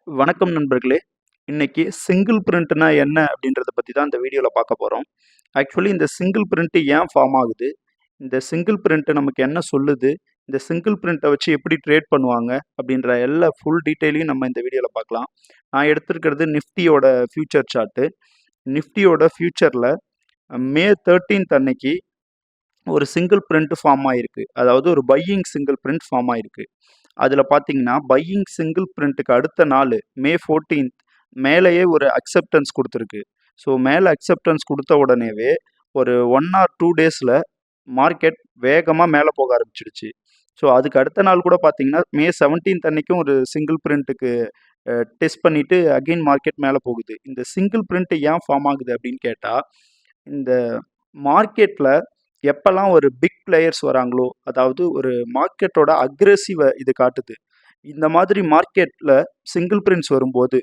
வணக்கம் நண்பர்களே. இன்னைக்கு சிங்கிள் பிரிண்ட்னா என்ன அப்படின்றத பத்தி தான் இந்த வீடியோல பார்க்க போறோம். ஆக்சுவலி இந்த சிங்கிள் பிரிண்ட் ஏன் ஃபார்ம் ஆகுது? இந்த சிங்கிள் பிரிண்ட் நமக்கு என்ன சொல்லுது? இந்த சிங்கிள் பிரிண்ட்ட வச்சு எப்படி ட்ரேட் பண்ணுவாங்க? அப்படின்ற எல்லா ஃபுல் டீட்டெயிலையும் நம்ம இந்த வீடியோல பார்க்கலாம். நான் எடுத்திருக்கிறது நிஃப்டியோட ஃபியூச்சர் சார்ட்டு. நிஃப்டியோட ஃபியூச்சர்ல மே 13த் அன்னைக்கு ஒரு சிங்கிள் பிரிண்ட் ஃபார்ம் ஆயிருக்கு. அதாவது ஒரு பையிங் சிங்கிள் பிரிண்ட் ஃபார்ம் ஆயிருக்கு. அதில் பார்த்தீங்கன்னா பையிங் சிங்கிள் பிரிண்ட்டுக்கு அடுத்த நாள் மே 14th மேலேயே ஒரு அக்செப்டன்ஸ் கொடுத்துருக்கு. ஸோ மேலே அக்செப்டன்ஸ் கொடுத்த உடனேவே ஒரு 1 ஆர் 2 டேஸில் மார்க்கெட் வேகமாக மேலே போக ஆரம்பிச்சிடுச்சு. ஸோ அதுக்கு அடுத்த நாள் கூட பார்த்தீங்கன்னா மே 17th அன்னைக்கும் ஒரு சிங்கிள் பிரிண்ட்டுக்கு டெஸ்ட் பண்ணிட்டு அகெயின் மார்க்கெட் மேலே போகுது. இந்த சிங்கிள் பிரிண்ட் ஏன் ஃபார்ம் ஆகுது அப்படின்னு கேட்டால், இந்த மார்க்கெட்டில் எப்பெல்லாம் ஒரு பிக் பிளேயர்ஸ் வராங்களோ, அதாவது ஒரு மார்க்கெட்டோட அக்ரெசிவை இது காட்டுது. இந்த மாதிரி மார்க்கெட்டில் சிங்கிள் பிரிண்ட்ஸ் வரும்போது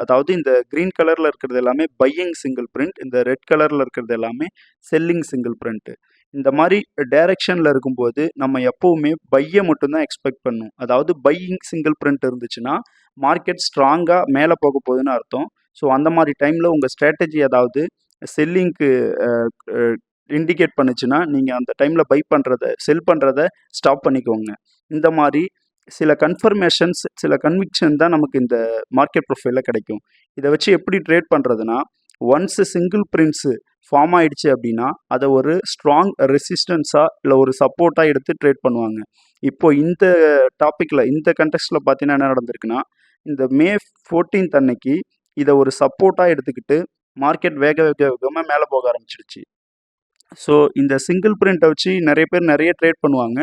அதாவது இந்த க்ரீன் கலரில் இருக்கிறது எல்லாமே பையிங் சிங்கிள் பிரிண்ட், இந்த ரெட் கலரில் இருக்கிறது எல்லாமே செல்லிங் சிங்கிள் பிரிண்ட்டு. இந்த மாதிரி டைரக்ஷனில் இருக்கும்போது நம்ம எப்போவுமே பையை மட்டும்தான் எக்ஸ்பெக்ட் பண்ணணும். அதாவது பையிங் சிங்கிள் பிரிண்ட் இருந்துச்சுன்னா மார்க்கெட் ஸ்ட்ராங்காக மேலே போக போகுதுன்னு அர்த்தம். ஸோ அந்த மாதிரி டைமில் உங்கள் ஸ்ட்ராட்டஜி ஏதாவது செல்லிங்க்கு இண்டிகேட் பண்ணுச்சுன்னா நீங்கள் அந்த டைமில் செல் பண்ணுறத ஸ்டாப் பண்ணிக்கோங்க. இந்த மாதிரி சில கன்ஃபர்மேஷன்ஸ், சில கன்விக்ஷன் தான் நமக்கு இந்த மார்க்கெட் ப்ரொஃபைலில் கிடைக்கும். இதை வச்சு எப்படி ட்ரேட் பண்ணுறதுனா, ஒன்ஸ் சிங்கிள் பிரிண்ட்ஸு ஃபார்ம் ஆயிடுச்சு அப்படின்னா அதை ஒரு ஸ்ட்ராங் ரெசிஸ்டன்ஸாக இல்லை ஒரு சப்போர்ட்டாக எடுத்து ட்ரேட் பண்ணுவாங்க. இப்போ இந்த டாப்பிக்கில் இந்த கண்டெக்ஸ்டில் பார்த்தீங்கன்னா என்ன நடந்திருக்குன்னா, இந்த மே 14th அன்னைக்கு இதை ஒரு சப்போர்ட்டாக எடுத்துக்கிட்டு மார்க்கெட் வேகமாக மேலே போக ஆரம்பிச்சிடுச்சு. ஸோ இந்த சிங்கிள் பிரிண்ட்டை வச்சு நிறைய பேர் நிறைய ட்ரேட் பண்ணுவாங்க.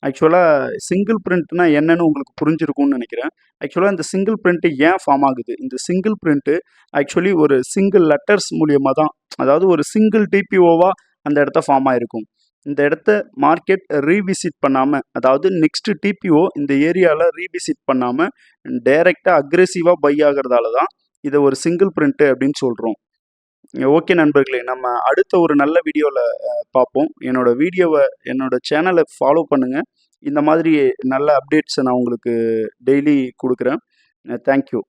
ஆக்சுவலாக சிங்கிள் பிரிண்ட்னா என்னன்னு உங்களுக்கு புரிஞ்சிருக்கும்னு நினைக்கிறேன். ஆக்சுவலாக இந்த சிங்கிள் பிரிண்ட்டு ஏன் ஃபார்ம் ஆகுது? இந்த சிங்கிள் பிரிண்ட்டு ஆக்சுவலி ஒரு சிங்கிள் லெட்டர்ஸ் மூலியமாக தான், அதாவது ஒரு சிங்கிள் டிபிஓவாக அந்த இடத்த ஃபார்ம் ஆகிருக்கும். இந்த இடத்த மார்க்கெட் ரீவிசிட் பண்ணாமல், அதாவது நெக்ஸ்ட் டிபிஓ இந்த ஏரியாவில் ரீவிசிட் பண்ணாமல் டைரெக்டாக அக்ரெசிவாக பை ஆகிறதால தான் இதை ஒரு சிங்கிள் பிரிண்ட்டு அப்படின்னு சொல்கிறோம். ஓகே நண்பர்களே, நம்ம அடுத்த ஒரு நல்ல வீடியோவில் பார்ப்போம். என்னோட சேனலை ஃபாலோ பண்ணுங்கள். இந்த மாதிரி நல்ல அப்டேட்ஸை நான் உங்களுக்கு டெய்லி கொடுக்குறேன். தேங்க்யூ.